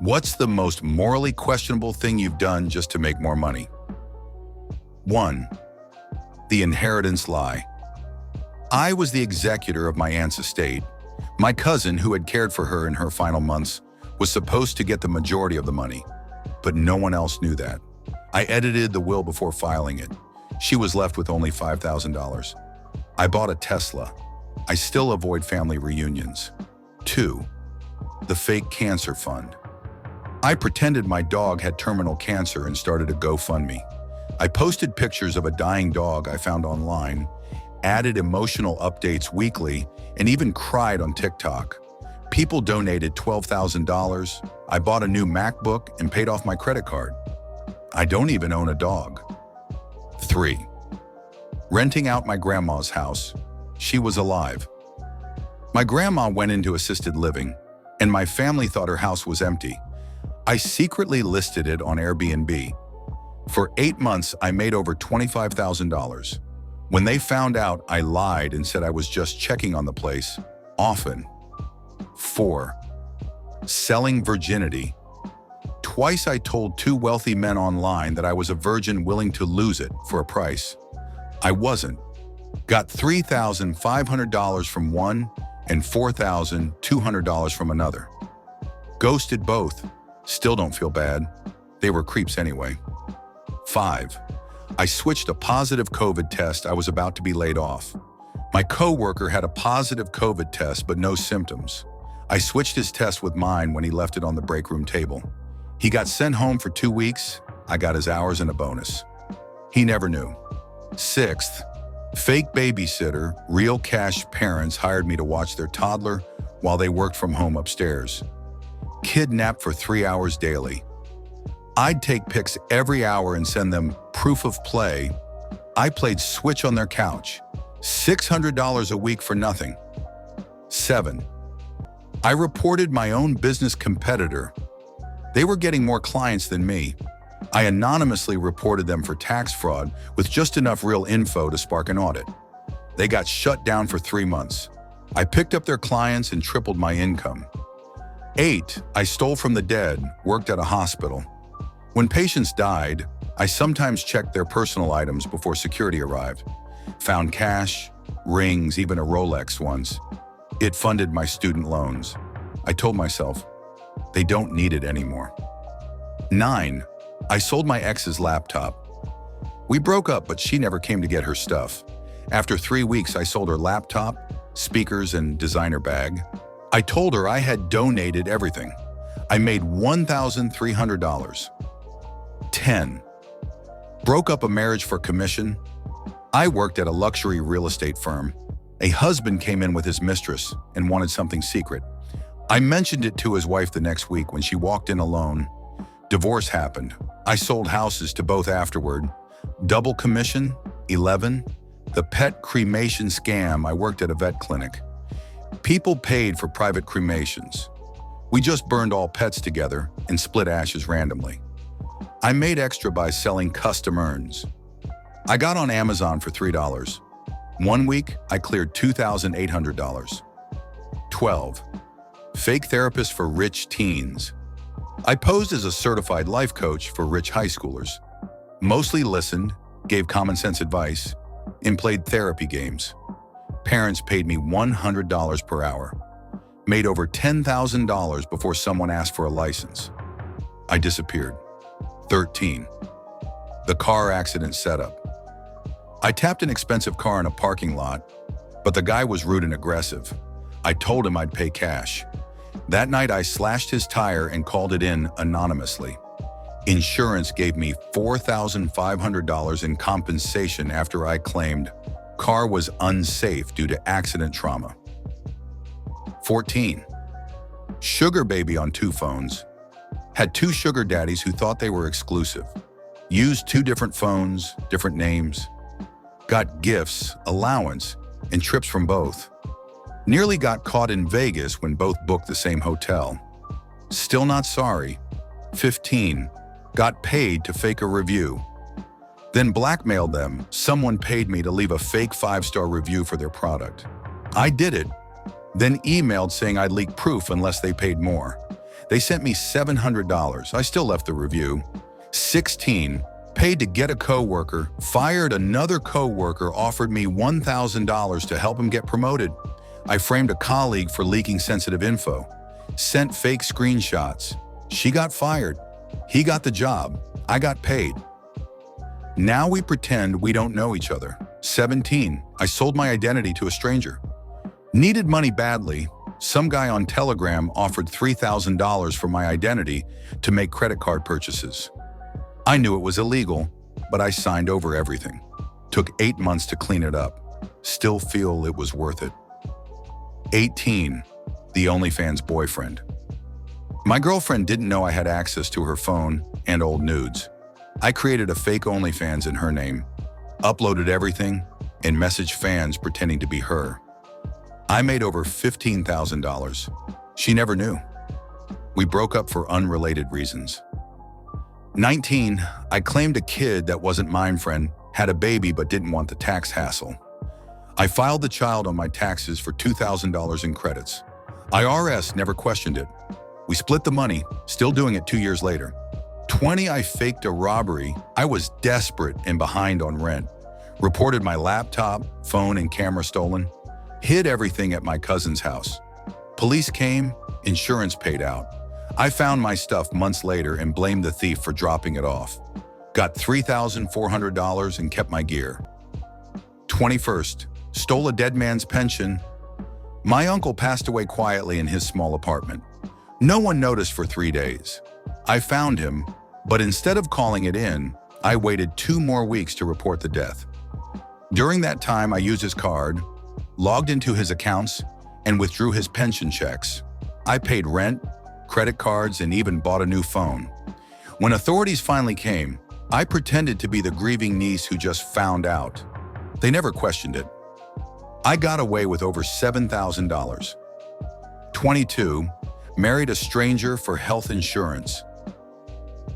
What's the most morally questionable thing you've done just to make more money? 1. The inheritance lie. I was the executor of my aunt's estate. My cousin, who had cared for her in her final months, was supposed to get the majority of the money, but no one else knew that. I edited the will before filing it. She was left with only $5,000. I bought a Tesla. I still avoid family reunions. 2. The fake cancer fund. I pretended my dog had terminal cancer and started a GoFundMe. I posted pictures of a dying dog I found online, added emotional updates weekly, and even cried on TikTok. People donated $12,000. I bought a new MacBook and paid off my credit card. I don't even own a dog. 3. Renting out my grandma's house. She was alive. My grandma went into assisted living, and my family thought her house was empty. I secretly listed it on Airbnb. For 8 months, I made over $25,000. When they found out, I lied and said I was just checking on the place, often. 4. Selling virginity. Twice I told 2 wealthy men online that I was a virgin willing to lose it for a price. I wasn't. Got $3,500 from one and $4,200 from another. Ghosted both. Still don't feel bad. They were creeps anyway. 5. I switched a positive COVID test. I was about to be laid off. My coworker had a positive COVID test but no symptoms. I switched his test with mine when he left it on the break room table. He got sent home for 2 weeks. I got his hours and a bonus. He never knew. 6th, fake babysitter. Real cash parents hired me to watch their toddler while they worked from home upstairs. Kidnapped for 3 hours daily. I'd take pics every hour and send them proof of play. I played Switch on their couch. $600 a week for nothing. 7. I reported my own business competitor. They were getting more clients than me. I anonymously reported them for tax fraud with just enough real info to spark an audit. They got shut down for 3 months. I picked up their clients and tripled my income. 8. I stole from the dead, worked at a hospital. When patients died, I sometimes checked their personal items before security arrived. Found cash, rings, even a Rolex once. It funded my student loans. I told myself, they don't need it anymore. 9. I sold my ex's laptop. We broke up, but she never came to get her stuff. After 3 weeks, I sold her laptop, speakers, and designer bag. I told her I had donated everything. I made $1,300. 10. Broke up a marriage for commission. I worked at a luxury real estate firm. A husband came in with his mistress and wanted something secret. I mentioned it to his wife the next week when she walked in alone. Divorce happened. I sold houses to both afterward. Double commission, 11. The pet cremation scam. I worked at a vet clinic. People paid for private cremations. We just burned all pets together and split ashes randomly. I made extra by selling custom urns. I got on Amazon for $3. 1 week, I cleared $2,800. 12. Fake therapist for rich teens. I posed as a certified life coach for rich high schoolers. Mostly listened, gave common sense advice, and played therapy games. Parents paid me $100 per hour. Made over $10,000 before someone asked for a license. I disappeared. 13. The car accident setup. I tapped an expensive car in a parking lot, but the guy was rude and aggressive. I told him I'd pay cash. That night, I slashed his tire and called it in anonymously. Insurance gave me $4,500 in compensation after I claimed car was unsafe due to accident trauma. 14. Sugar baby on 2 phones. Had 2 sugar daddies who thought they were exclusive. Used 2 different phones, different names. Got gifts, allowance, and trips from both. Nearly got caught in Vegas when both booked the same hotel. Still not sorry. 15. Got paid to fake a review. Then blackmailed them. Someone paid me to leave a fake 5-star review for their product. I did it, then emailed saying I'd leak proof unless they paid more. They sent me $700. I still left the review. 16. Paid to get a coworker, fired another coworker, offered me $1,000 to help him get promoted. I framed a colleague for leaking sensitive info. Sent fake screenshots. She got fired. He got the job. I got paid. Now we pretend we don't know each other. 17. I sold my identity to a stranger. Needed money badly. Some guy on Telegram offered $3,000 for my identity to make credit card purchases. I knew it was illegal, but I signed over everything. Took 8 months to clean it up. Still feel it was worth it. 18. The OnlyFans boyfriend. My girlfriend didn't know I had access to her phone and old nudes. I created a fake OnlyFans in her name, uploaded everything, and messaged fans pretending to be her. I made over $15,000. She never knew. We broke up for unrelated reasons. 19. I claimed a kid that wasn't mine friend had a baby but didn't want the tax hassle. I filed the child on my taxes for $2,000 in credits. IRS never questioned it. We split the money, still doing it 2 years later. 20. I faked a robbery. I was desperate and behind on rent. Reported my laptop, phone, and camera stolen. Hid everything at my cousin's house. Police came, insurance paid out. I found my stuff months later and blamed the thief for dropping it off. Got $3,400 and kept my gear. 21st. Stole a dead man's pension. My uncle passed away quietly in his small apartment. No one noticed for 3 days. I found him, but instead of calling it in, I waited 2 more weeks to report the death. During that time, I used his card, logged into his accounts, and withdrew his pension checks. I paid rent, credit cards, and even bought a new phone. When authorities finally came, I pretended to be the grieving niece who just found out. They never questioned it. I got away with over $7,000. 22. Married a stranger for health insurance.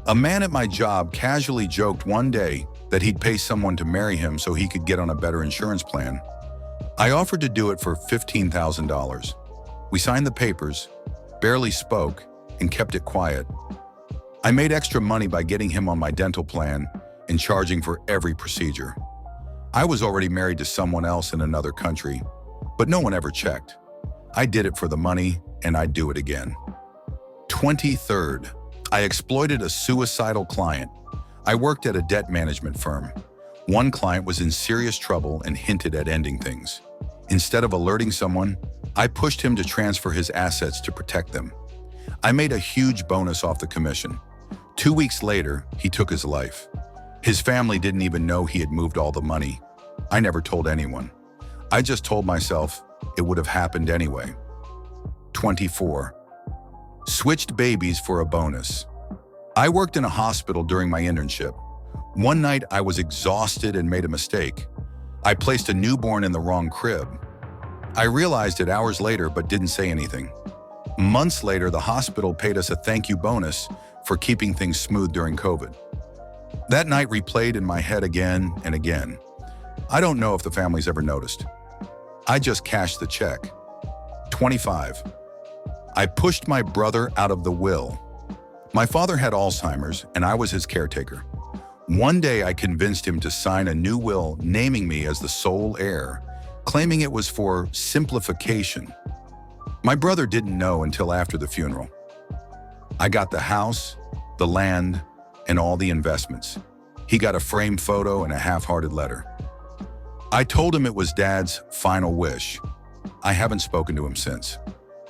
A man at my job casually joked one day that he'd pay someone to marry him so he could get on a better insurance plan. I offered to do it for $15,000. We signed the papers, barely spoke, and kept it quiet. I made extra money by getting him on my dental plan and charging for every procedure. I was already married to someone else in another country, but no one ever checked. I did it for the money, and I'd do it again. 23rd. I exploited a suicidal client. I worked at a debt management firm. One client was in serious trouble and hinted at ending things. Instead of alerting someone, I pushed him to transfer his assets to protect them. I made a huge bonus off the commission. 2 weeks later, he took his life. His family didn't even know he had moved all the money. I never told anyone. I just told myself it would have happened anyway. 24. Switched babies for a bonus. I worked in a hospital during my internship. One night I was exhausted and made a mistake. I placed a newborn in the wrong crib. I realized it hours later but didn't say anything. Months later, the hospital paid us a thank you bonus for keeping things smooth during COVID. That night replayed in my head again and again. I don't know if the families ever noticed. I just cashed the check. 25. I pushed my brother out of the will. My father had Alzheimer's and I was his caretaker. One day I convinced him to sign a new will naming me as the sole heir, claiming it was for simplification. My brother didn't know until after the funeral. I got the house, the land, and all the investments. He got a framed photo and a half-hearted letter. I told him it was Dad's final wish. I haven't spoken to him since.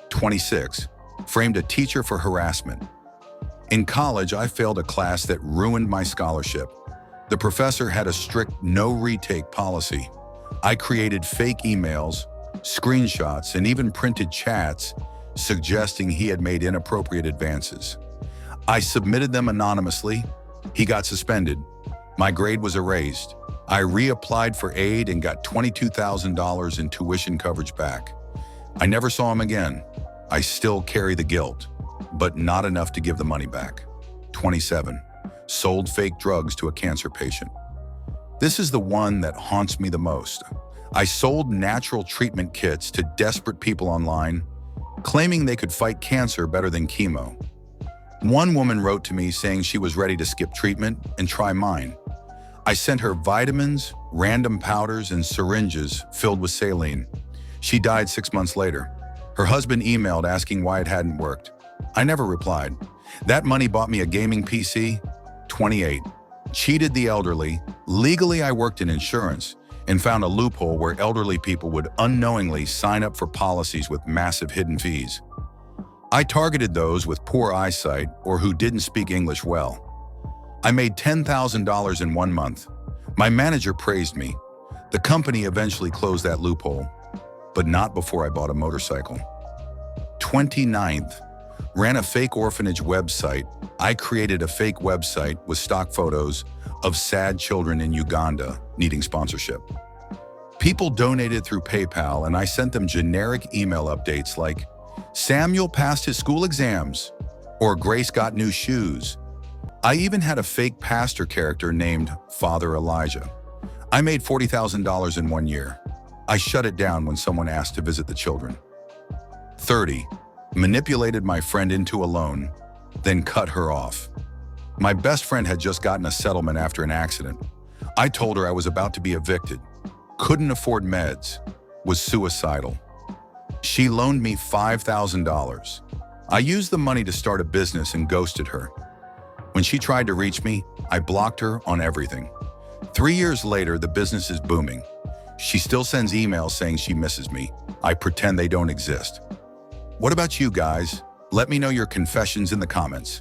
26. Framed a teacher for harassment. In college, I failed a class that ruined my scholarship. The professor had a strict no retake policy. I created fake emails, screenshots, and even printed chats suggesting he had made inappropriate advances. I submitted them anonymously. He got suspended. My grade was erased. I reapplied for aid and got $22,000 in tuition coverage back. I never saw him again. I still carry the guilt, but not enough to give the money back. 27. Sold fake drugs to a cancer patient. This is the one that haunts me the most. I sold natural treatment kits to desperate people online, claiming they could fight cancer better than chemo. One woman wrote to me saying she was ready to skip treatment and try mine. I sent her vitamins, random powders, and syringes filled with saline. She died 6 months later. Her husband emailed asking why it hadn't worked. I never replied. That money bought me a gaming PC, 28. Cheated the elderly. Legally, I worked in insurance and found a loophole where elderly people would unknowingly sign up for policies with massive hidden fees. I targeted those with poor eyesight or who didn't speak English well. I made $10,000 in 1 month. My manager praised me. The company eventually closed that loophole, but not before I bought a motorcycle. 29th, ran a fake orphanage website. I created a fake website with stock photos of sad children in Uganda needing sponsorship. People donated through PayPal and I sent them generic email updates like, Samuel passed his school exams, or Grace got new shoes. I even had a fake pastor character named Father Elijah. I made $40,000 in 1 year. I shut it down when someone asked to visit the children. 30, manipulated my friend into a loan, then cut her off. My best friend had just gotten a settlement after an accident. I told her I was about to be evicted, couldn't afford meds, was suicidal. She loaned me $5,000. I used the money to start a business and ghosted her. When she tried to reach me, I blocked her on everything. 3 years later, the business is booming. She still sends emails saying she misses me. I pretend they don't exist. What about you guys? Let me know your confessions in the comments.